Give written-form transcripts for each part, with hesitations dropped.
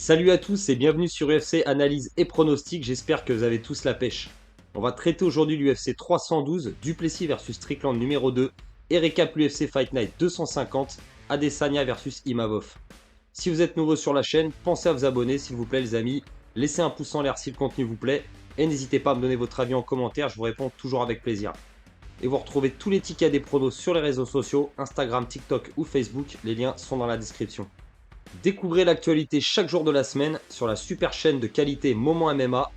Salut à tous et bienvenue sur UFC Analyse et Pronostic, j'espère que vous avez tous la pêche. On va traiter aujourd'hui l'UFC 312, Duplessis versus Strickland numéro 2 et récap l'UFC Fight Night 250, Adesanya versus Imavov. Si vous êtes nouveau sur la chaîne, pensez à vous abonner s'il vous plaît les amis, laissez un pouce en l'air si le contenu vous plaît et n'hésitez pas à me donner votre avis en commentaire, je vous réponds toujours avec plaisir. Et vous retrouvez tous les tickets des pronos sur les réseaux sociaux, Instagram, TikTok ou Facebook, les liens sont dans la description. Découvrez l'actualité chaque jour de la semaine sur la super chaîne de qualité Moment MMA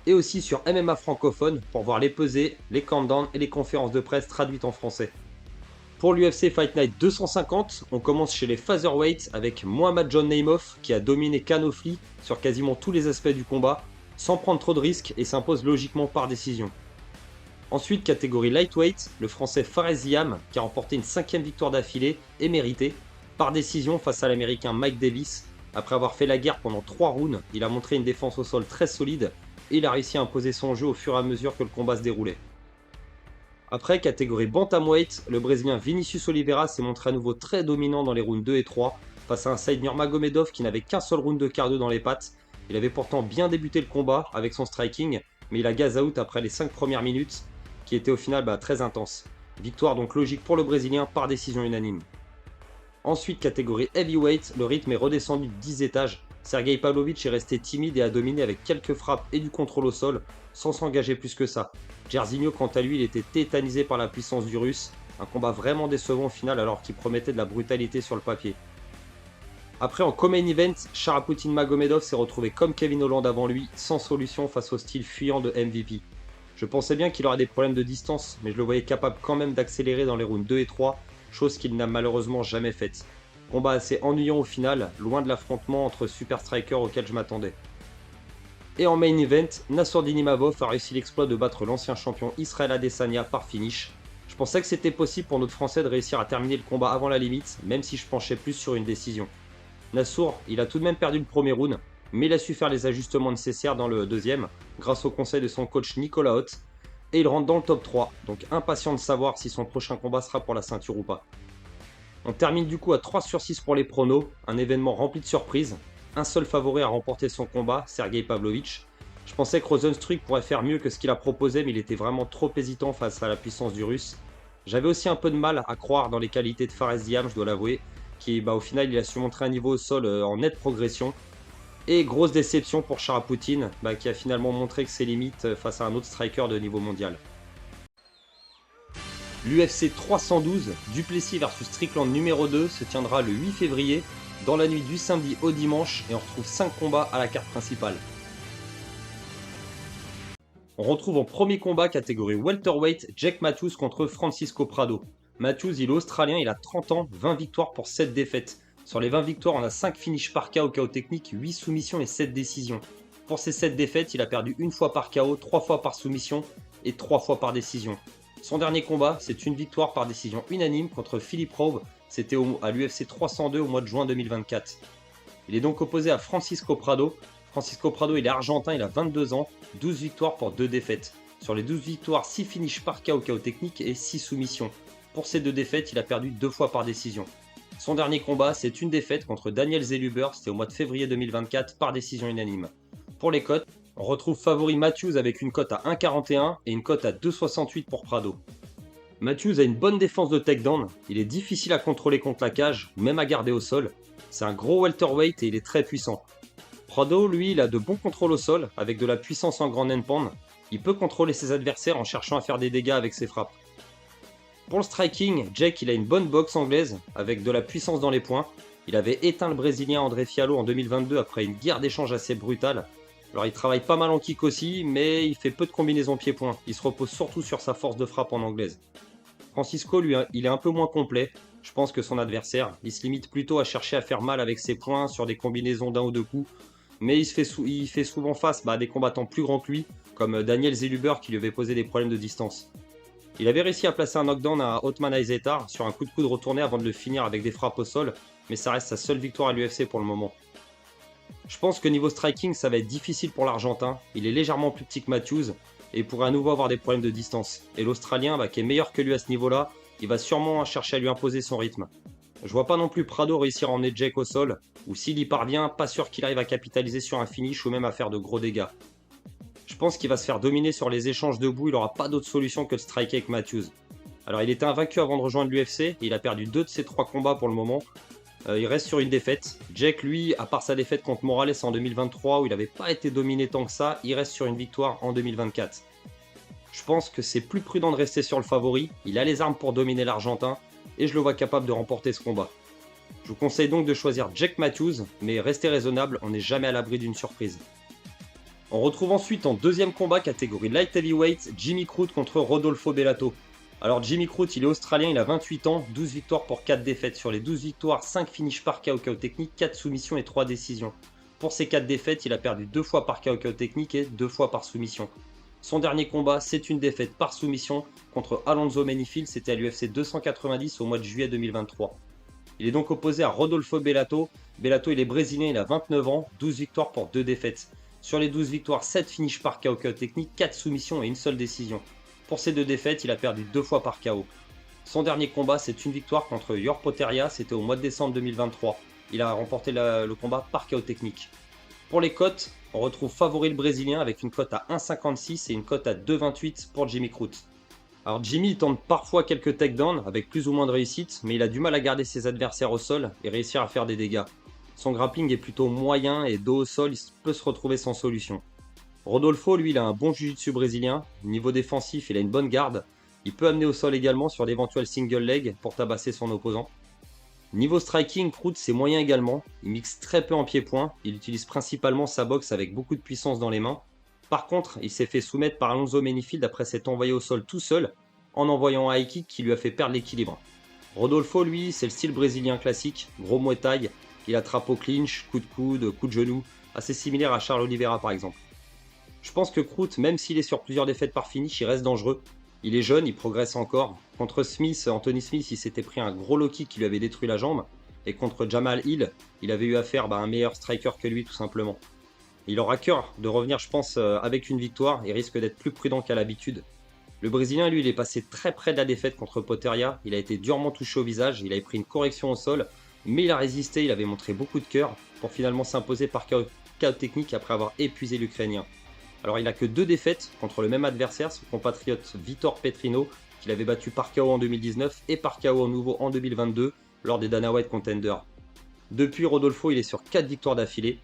et aussi sur MMA francophone pour voir les pesées, les countdowns et les conférences de presse traduites en français. Pour l'UFC Fight Night 250, on commence chez les featherweights avec Mohamed John Namath qui a dominé Canofly sur quasiment tous les aspects du combat sans prendre trop de risques et s'impose logiquement par décision. Ensuite, catégorie lightweight, le français Fares Ziam qui a remporté une 5e victoire d'affilée et méritée par décision face à l'américain Mike Davis. Après avoir fait la guerre pendant 3 rounds, il a montré une défense au sol très solide et il a réussi à imposer son jeu au fur et à mesure que le combat se déroulait. Après, catégorie bantamweight, le brésilien Vinicius Oliveira s'est montré à nouveau très dominant dans les rounds 2 et 3 face à un Saïd Nurmagomedov qui n'avait qu'un seul round de cardio dans les pattes. Il avait pourtant bien débuté le combat avec son striking, mais il a gaz out après les 5 premières minutes qui étaient au final très intenses. Victoire donc logique pour le brésilien par décision unanime. Ensuite, catégorie heavyweight, le rythme est redescendu de 10 étages. Sergei Pavlovich est resté timide et a dominé avec quelques frappes et du contrôle au sol, sans s'engager plus que ça. Jairzinho, quant à lui, il était tétanisé par la puissance du russe. Un combat vraiment décevant au final alors qu'il promettait de la brutalité sur le papier. Après, en co-main event, Sharapoutin Magomedov s'est retrouvé comme Kevin Holland avant lui, sans solution face au style fuyant de MVP. Je pensais bien qu'il aurait des problèmes de distance, mais je le voyais capable quand même d'accélérer dans les rounds 2 et 3, chose qu'il n'a malheureusement jamais faite. Combat assez ennuyant au final, loin de l'affrontement entre super strikers auquel je m'attendais. Et en main event, Nassourdine Imavov a réussi l'exploit de battre l'ancien champion Israel Adesanya par finish. Je pensais que c'était possible pour notre français de réussir à terminer le combat avant la limite, même si je penchais plus sur une décision. Nassour, il a tout de même perdu le premier round, mais il a su faire les ajustements nécessaires dans le deuxième, grâce au conseil de son coach Nicolas Haute, et il rentre dans le top 3, donc impatient de savoir si son prochain combat sera pour la ceinture ou pas. On termine du coup à 3 sur 6 pour les pronos, un événement rempli de surprises. Un seul favori a remporté son combat, Sergei Pavlovich. Je pensais que Rozenstruik pourrait faire mieux que ce qu'il a proposé, mais il était vraiment trop hésitant face à la puissance du russe. J'avais aussi un peu de mal à croire dans les qualités de Fares Ziam, je dois l'avouer, qui au final il a su montrer un niveau au sol en nette progression. Et grosse déception pour Sharapoutin, qui a finalement montré que ses limites face à un autre striker de niveau mondial. L'UFC 312, Duplessis versus Strickland numéro 2 se tiendra le 8 février, dans la nuit du samedi au dimanche, et on retrouve 5 combats à la carte principale. On retrouve en premier combat catégorie welterweight Jake Matthews contre Francisco Prado. Matthews, il est australien, il a 30 ans, 20 victoires pour 7 défaites. Sur les 20 victoires, on a 5 finishes par KO technique, 8 soumissions et 7 décisions. Pour ces 7 défaites, il a perdu une fois par KO, 3 fois par soumission et 3 fois par décision. Son dernier combat, c'est une victoire par décision unanime contre Philippe Rowe, c'était à l'UFC 302 au mois de juin 2024. Il est donc opposé à Francisco Prado. Francisco Prado, il est argentin, il a 22 ans, 12 victoires pour 2 défaites. Sur les 12 victoires, 6 finishes par KO technique et 6 soumissions. Pour ces 2 défaites, il a perdu 2 fois par décision. Son dernier combat, c'est une défaite contre Daniel Zellhuber, c'était au mois de février 2024 par décision unanime. Pour les cotes, on retrouve favori Matthews avec une cote à 1,41 et une cote à 2,68 pour Prado. Matthews a une bonne défense de takedown, il est difficile à contrôler contre la cage, même à garder au sol. C'est un gros welterweight et il est très puissant. Prado, lui, il a de bons contrôles au sol, avec de la puissance en grand end pound. Il peut contrôler ses adversaires en cherchant à faire des dégâts avec ses frappes. Pour le striking, Jake il a une bonne boxe anglaise, avec de la puissance dans les poings. Il avait éteint le brésilien André Fiallo en 2022 après une guerre d'échange assez brutale. Alors il travaille pas mal en kick aussi, mais il fait peu de combinaisons pied-point. Il se repose surtout sur sa force de frappe en anglaise. Francisco, lui, il est un peu moins complet. Je pense que son adversaire, il se limite plutôt à chercher à faire mal avec ses poings sur des combinaisons d'un ou deux coups. Mais il fait souvent face à des combattants plus grands que lui, comme Daniel Zellhuber qui lui avait posé des problèmes de distance. Il avait réussi à placer un knockdown à Othman Aizetar sur un coup de coude retourné avant de le finir avec des frappes au sol, mais ça reste sa seule victoire à l'UFC pour le moment. Je pense que niveau striking, ça va être difficile pour l'Argentin. Il est légèrement plus petit que Matthews et il pourrait à nouveau avoir des problèmes de distance. Et l'Australien, qui est meilleur que lui à ce niveau-là, il va sûrement chercher à lui imposer son rythme. Je vois pas non plus Prado réussir à emmener Jake au sol, ou s'il y parvient, pas sûr qu'il arrive à capitaliser sur un finish ou même à faire de gros dégâts. Je pense qu'il va se faire dominer sur les échanges debout, il aura pas d'autre solution que de striker avec Matthews. Alors il était invaincu avant de rejoindre l'UFC, il a perdu 2 de ses 3 combats pour le moment. Il reste sur une défaite. Jake, lui, à part sa défaite contre Morales en 2023 où il n'avait pas été dominé tant que ça, il reste sur une victoire en 2024. Je pense que c'est plus prudent de rester sur le favori, il a les armes pour dominer l'Argentin, et je le vois capable de remporter ce combat. Je vous conseille donc de choisir Jake Matthews, mais restez raisonnable, on n'est jamais à l'abri d'une surprise. On retrouve ensuite en deuxième combat catégorie Light Heavyweight, Jimmy Crute contre Rodolfo Bellato. Alors Jimmy Crute, il est australien, il a 28 ans, 12 victoires pour 4 défaites. Sur les 12 victoires, 5 finishes par KO technique, 4 soumissions et 3 décisions. Pour ces 4 défaites, il a perdu 2 fois par KO technique et 2 fois par soumission. Son dernier combat, c'est une défaite par soumission contre Alonzo Menifield, c'était à l'UFC 290 au mois de juillet 2023. Il est donc opposé à Rodolfo Bellato. Bellato, il est brésilien, il a 29 ans, 12 victoires pour 2 défaites. Sur les 12 victoires, 7 finishes par KO technique, 4 soumissions et une seule décision. Pour ces 2 défaites, il a perdu 2 fois par KO. Son dernier combat, c'est une victoire contre Yor Potieria, c'était au mois de décembre 2023. Il a remporté le combat par KO technique. Pour les cotes, on retrouve favori le brésilien avec une cote à 1,56 et une cote à 2,28 pour Jimmy Crute. Alors Jimmy il tente parfois quelques takedowns avec plus ou moins de réussite, mais il a du mal à garder ses adversaires au sol et réussir à faire des dégâts. Son grappling est plutôt moyen et dos au sol, il peut se retrouver sans solution. Rodolfo, lui, il a un bon jiu-jitsu brésilien. Niveau défensif, il a une bonne garde. Il peut amener au sol également sur d'éventuels single leg pour tabasser son opposant. Niveau striking, Crute c'est moyen également. Il mixe très peu en pied-point. Il utilise principalement sa boxe avec beaucoup de puissance dans les mains. Par contre, il s'est fait soumettre par Alonzo Menifield après s'être envoyé au sol tout seul en envoyant un high kick qui lui a fait perdre l'équilibre. Rodolfo, lui, c'est le style brésilien classique, gros muay thai. Il attrape au clinch, coup de coude, coup de genou, assez similaire à Charles Oliveira par exemple. Je pense que Crute, même s'il est sur plusieurs défaites par finish, il reste dangereux. Il est jeune, il progresse encore. Contre Smith, Anthony Smith, il s'était pris un gros low kick qui lui avait détruit la jambe. Et contre Jamal Hill, il avait eu affaire à un meilleur striker que lui tout simplement. Il aura cœur de revenir, je pense, avec une victoire et risque d'être plus prudent qu'à l'habitude. Le Brésilien, lui, il est passé très près de la défaite contre Potieria. Il a été durement touché au visage, il avait pris une correction au sol, mais il a résisté, il avait montré beaucoup de cœur pour finalement s'imposer par KO technique après avoir épuisé l'Ukrainien. Alors il n'a que 2 défaites contre le même adversaire, son compatriote Vitor Petrino, qu'il avait battu par KO en 2019 et par KO nouveau en 2022 lors des Dana White Contender. Depuis, Rodolfo il est sur 4 victoires d'affilée,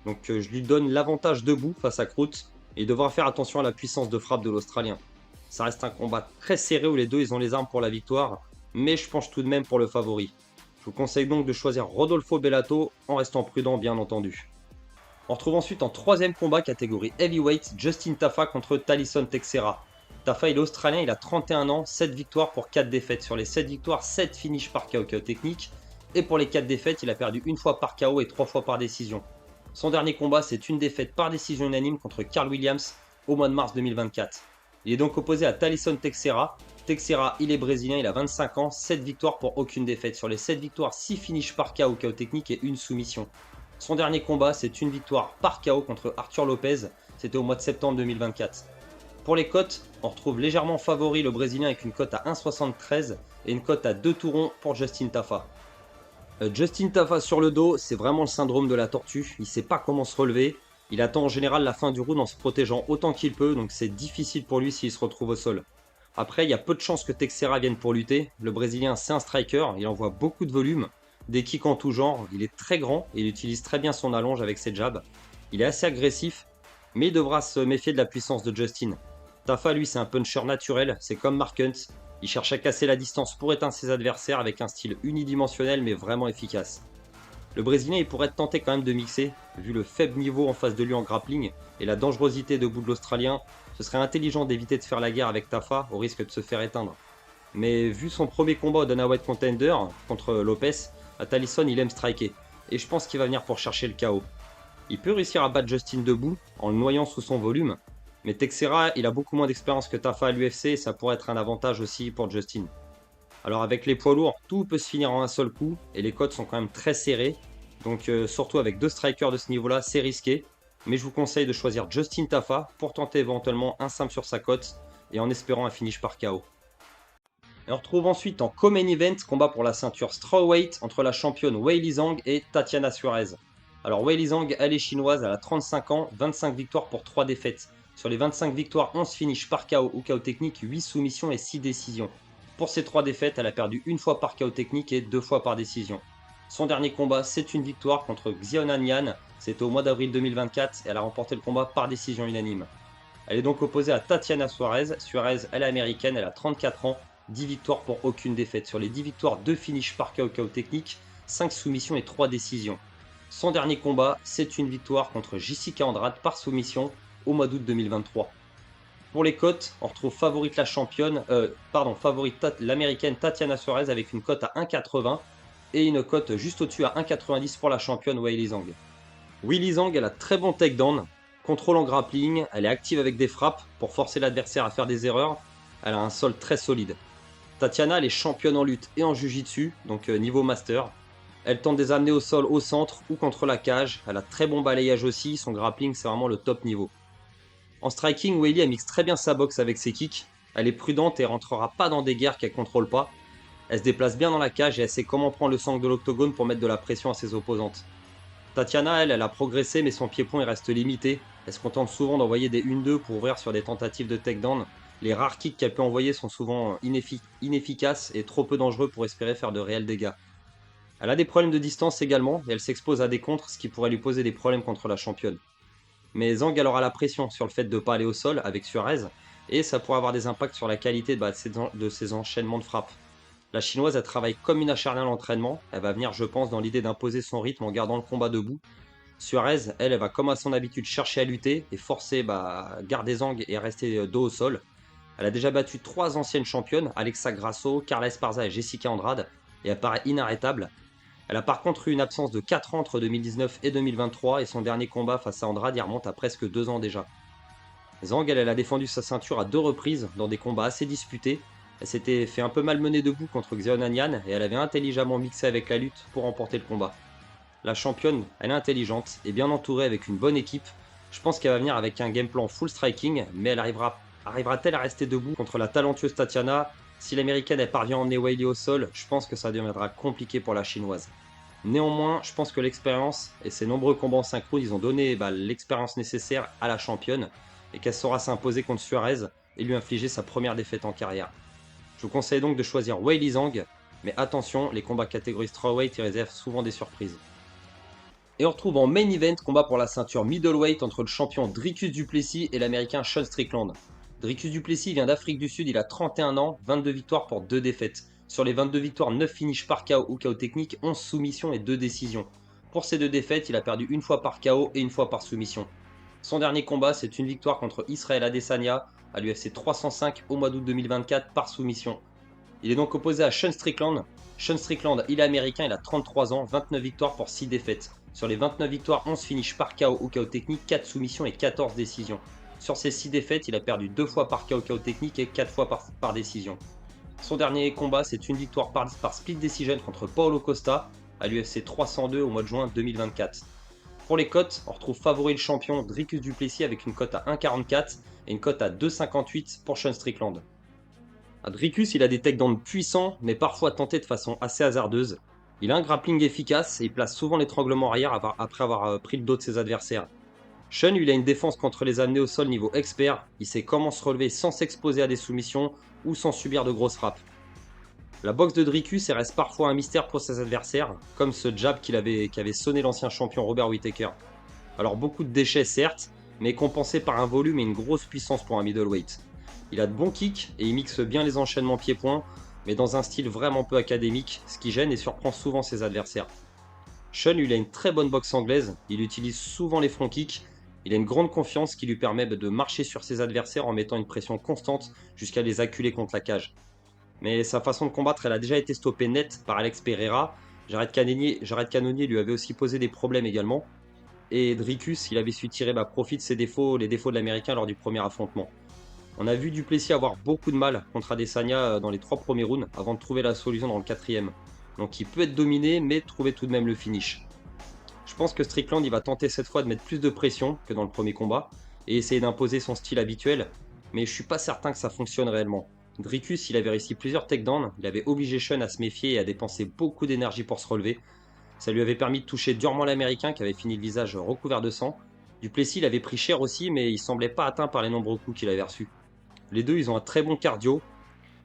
donc je lui donne l'avantage debout face à Crute et devra faire attention à la puissance de frappe de l'Australien. Ça reste un combat très serré où les deux ils ont les armes pour la victoire, mais je penche tout de même pour le favori. Je vous conseille donc de choisir Rodolfo Bellato en restant prudent bien entendu. On retrouve ensuite en troisième combat catégorie Heavyweight Justin Tafa contre Talisson Teixeira. Tafa il est australien, il a 31 ans, 7 victoires pour 4 défaites. Sur les 7 victoires, 7 finishes par KO technique. Et pour les 4 défaites, il a perdu une fois par KO et 3 fois par décision. Son dernier combat, c'est une défaite par décision unanime contre Carl Williams au mois de mars 2024. Il est donc opposé à Talisson Teixeira. Teixeira, il est brésilien, il a 25 ans, 7 victoires pour aucune défaite. Sur les 7 victoires, 6 finishes par KO technique et une soumission. Son dernier combat, c'est une victoire par KO contre Arthur Lopez, c'était au mois de septembre 2024. Pour les cotes, on retrouve légèrement favori le Brésilien avec une cote à 1,73 et une cote à 2 tourons pour Justin Tafa. Justin Tafa sur le dos, c'est vraiment le syndrome de la tortue, il ne sait pas comment se relever, il attend en général la fin du round en se protégeant autant qu'il peut, donc c'est difficile pour lui s'il se retrouve au sol. Après, il y a peu de chances que Teixeira vienne pour lutter, le Brésilien c'est un striker, il envoie beaucoup de volume, des kicks en tout genre, il est très grand et il utilise très bien son allonge avec ses jabs. Il est assez agressif, mais il devra se méfier de la puissance de Justin. Tafa, lui, c'est un puncher naturel, c'est comme Mark Hunt. Il cherche à casser la distance pour éteindre ses adversaires avec un style unidimensionnel mais vraiment efficace. Le Brésilien, il pourrait être tenté quand même de mixer, vu le faible niveau en face de lui en grappling et la dangerosité debout de l'Australien. Ce serait intelligent d'éviter de faire la guerre avec Tafa au risque de se faire éteindre. Mais vu son premier combat au Dana White Contender contre Lopez, Talisson il aime striker, et je pense qu'il va venir pour chercher le KO. Il peut réussir à battre Justin debout, en le noyant sous son volume, mais Teixeira il a beaucoup moins d'expérience que Tafa à l'UFC et ça pourrait être un avantage aussi pour Justin. Alors avec les poids lourds, tout peut se finir en un seul coup, et les cotes sont quand même très serrées, donc surtout avec 2 strikers de ce niveau-là, c'est risqué, mais je vous conseille de choisir Justin Tafa pour tenter éventuellement un simple sur sa cote, et en espérant un finish par KO. Et on retrouve ensuite en co-main event, combat pour la ceinture strawweight entre la championne Weili Zhang et Tatiana Suarez. Alors Weili Zhang, elle est chinoise, elle a 35 ans, 25 victoires pour 3 défaites. Sur les 25 victoires, 11 finishes par KO ou KO technique, 8 soumissions et 6 décisions. Pour ces 3 défaites, elle a perdu une fois par KO technique et 2 fois par décision. Son dernier combat, c'est une victoire contre Xiaonan Yan, c'était au mois d'avril 2024 et elle a remporté le combat par décision unanime. Elle est donc opposée à Tatiana Suarez. Suarez, elle est américaine, elle a 34 ans, 10 victoires pour aucune défaite. Sur les 10 victoires, 2 finishes par KO technique, 5 soumissions et 3 décisions. Son dernier combat, c'est une victoire contre Jessica Andrade par soumission au mois d'août 2023. Pour les cotes, on retrouve favorite la championne, favorite l'américaine Tatiana Suarez avec une cote à 1,80 et une cote juste au-dessus à 1,90 pour la championne Weili Zhang. Weili Zhang, elle a très bon takedown, contrôle en grappling, elle est active avec des frappes pour forcer l'adversaire à faire des erreurs, elle a un sol très solide. Tatiana, elle est championne en lutte et en jiu-jitsu, donc niveau master. Elle tente de les amener au sol, au centre ou contre la cage. Elle a très bon balayage aussi, son grappling c'est vraiment le top niveau. En striking, Weili elle mixe très bien sa boxe avec ses kicks. Elle est prudente et rentrera pas dans des guerres qu'elle contrôle pas. Elle se déplace bien dans la cage et elle sait comment prendre le centre de l'octogone pour mettre de la pression à ses opposantes. Tatiana, elle a progressé mais son pied-point reste limité. Elle se contente souvent d'envoyer des 1-2 pour ouvrir sur des tentatives de takedown. Les rares kicks qu'elle peut envoyer sont souvent inefficaces et trop peu dangereux pour espérer faire de réels dégâts. Elle a des problèmes de distance également et elle s'expose à des contres, ce qui pourrait lui poser des problèmes contre la championne. Mais Zhang elle aura la pression sur le fait de ne pas aller au sol avec Suarez et ça pourrait avoir des impacts sur la qualité de ses enchaînements de frappes. La chinoise elle travaille comme une acharnée à l'entraînement, elle va venir je pense dans l'idée d'imposer son rythme en gardant le combat debout. Suarez, elle va comme à son habitude chercher à lutter et forcer garder Zhang et rester dos au sol. Elle a déjà battu 3 anciennes championnes, Alexa Grasso, Carla Esparza et Jessica Andrade, et elle paraît inarrêtable. Elle a par contre eu une absence de 4 ans entre 2019 et 2023 et son dernier combat face à Andrade y remonte à presque 2 ans déjà. Zhang elle a défendu sa ceinture à 2 reprises dans des combats assez disputés. Elle s'était fait un peu malmener debout contre Xiaonan Yan et elle avait intelligemment mixé avec la lutte pour remporter le combat. La championne, elle est intelligente et bien entourée avec une bonne équipe. Je pense qu'elle va venir avec un game plan full striking, mais elle arrivera-t-elle à rester debout contre la talentueuse Tatiana? Si l'américaine elle parvient à emmener Weili au sol, je pense que ça deviendra compliqué pour la chinoise. Néanmoins, je pense que l'expérience et ses nombreux combats en synchro, ils ont donné l'expérience nécessaire à la championne et qu'elle saura s'imposer contre Suarez et lui infliger sa première défaite en carrière. Je vous conseille donc de choisir Weili Zhang, mais attention, les combats catégorie strawweight y réservent souvent des surprises. Et on retrouve en main event combat pour la ceinture middleweight entre le champion Dricus du Plessis et l'américain Sean Strickland. Dricus du Plessis vient d'Afrique du Sud, il a 31 ans, 22 victoires pour 2 défaites. Sur les 22 victoires, 9 finishes par KO ou KO technique, 11 soumissions et 2 décisions. Pour ces 2 défaites, il a perdu une fois par KO et une fois par soumission. Son dernier combat, c'est une victoire contre Israel Adesanya à l'UFC 305 au mois d'août 2024 par soumission. Il est donc opposé à Sean Strickland. Sean Strickland, il est américain, il a 33 ans, 29 victoires pour 6 défaites. Sur les 29 victoires, 11 finishes par KO ou KO technique, 4 soumissions et 14 décisions. Sur ces 6 défaites, il a perdu 2 fois par KO technique et 4 fois par décision. Son dernier combat, c'est une victoire par split decision contre Paulo Costa à l'UFC 302 au mois de juin 2024. Pour les cotes, on retrouve favori le champion Dricus du Plessis avec une cote à 1,44 et une cote à 2,58 pour Sean Strickland. Dricus, il a des takedowns puissants, mais parfois tentés de façon assez hasardeuse. Il a un grappling efficace et il place souvent l'étranglement arrière après avoir pris le dos de ses adversaires. Sean, il a une défense contre les amener au sol niveau expert, il sait comment se relever sans s'exposer à des soumissions ou sans subir de grosses frappes. La boxe de Dricus reste parfois un mystère pour ses adversaires, comme ce jab qui avait sonné l'ancien champion Robert Whittaker. Alors beaucoup de déchets certes, mais compensé par un volume et une grosse puissance pour un middleweight. Il a de bons kicks et il mixe bien les enchaînements pieds-points, mais dans un style vraiment peu académique, ce qui gêne et surprend souvent ses adversaires. Sean, il a une très bonne boxe anglaise, il utilise souvent les front kicks, il a une grande confiance qui lui permet de marcher sur ses adversaires en mettant une pression constante jusqu'à les acculer contre la cage. Mais sa façon de combattre, elle a déjà été stoppée net par Alex Pereira. Jared Cannonier lui avait aussi posé des problèmes également. Et Dricus, il avait su tirer profit de les défauts de l'américain lors du premier affrontement. On a vu Du Plessis avoir beaucoup de mal contre Adesanya dans les 3 premiers rounds avant de trouver la solution dans le 4ème. Donc il peut être dominé mais trouver tout de même le finish. Je pense que Strickland il va tenter cette fois de mettre plus de pression que dans le premier combat et essayer d'imposer son style habituel, mais je suis pas certain que ça fonctionne réellement. Dricus, il avait réussi plusieurs takedowns, il avait obligé Sean à se méfier et à dépenser beaucoup d'énergie pour se relever. Ça lui avait permis de toucher durement l'Américain qui avait fini le visage recouvert de sang. Duplessis, il avait pris cher aussi, mais il semblait pas atteint par les nombreux coups qu'il avait reçus. Les deux, ils ont un très bon cardio,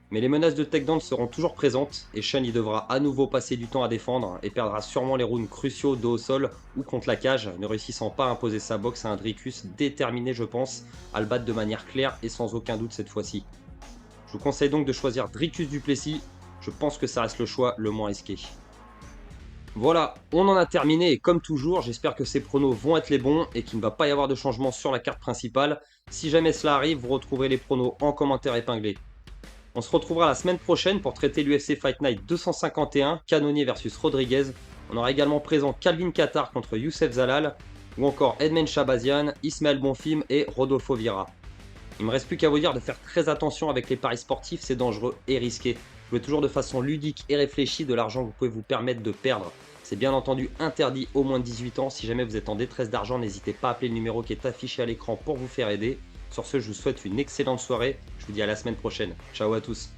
mais les menaces de takedown seront toujours présentes et Sean, il devra à nouveau passer du temps à défendre et perdra sûrement les rounds cruciaux dos au sol ou contre la cage, ne réussissant pas à imposer sa boxe à un Dricus déterminé, je pense, à le battre de manière claire et sans aucun doute cette fois-ci. Je vous conseille donc de choisir Dricus Duplessis, je pense que ça reste le choix le moins risqué. Voilà, on en a terminé et comme toujours, j'espère que ces pronos vont être les bons et qu'il ne va pas y avoir de changement sur la carte principale. Si jamais cela arrive, vous retrouverez les pronos en commentaire épinglé. On se retrouvera la semaine prochaine pour traiter l'UFC Fight Night 251, Cannonier versus Rodriguez. On aura également présent Calvin Kattar contre Youssef Zalal, ou encore Edmen Shabazian, Ismaël Bonfim et Rodolfo Vieira. Il me reste plus qu'à vous dire de faire très attention avec les paris sportifs, c'est dangereux et risqué. Jouez toujours de façon ludique et réfléchie, de l'argent que vous pouvez vous permettre de perdre. C'est bien entendu interdit aux moins de 18 ans. Si jamais vous êtes en détresse d'argent, n'hésitez pas à appeler le numéro qui est affiché à l'écran pour vous faire aider. Sur ce, je vous souhaite une excellente soirée. Je vous dis à la semaine prochaine. Ciao à tous.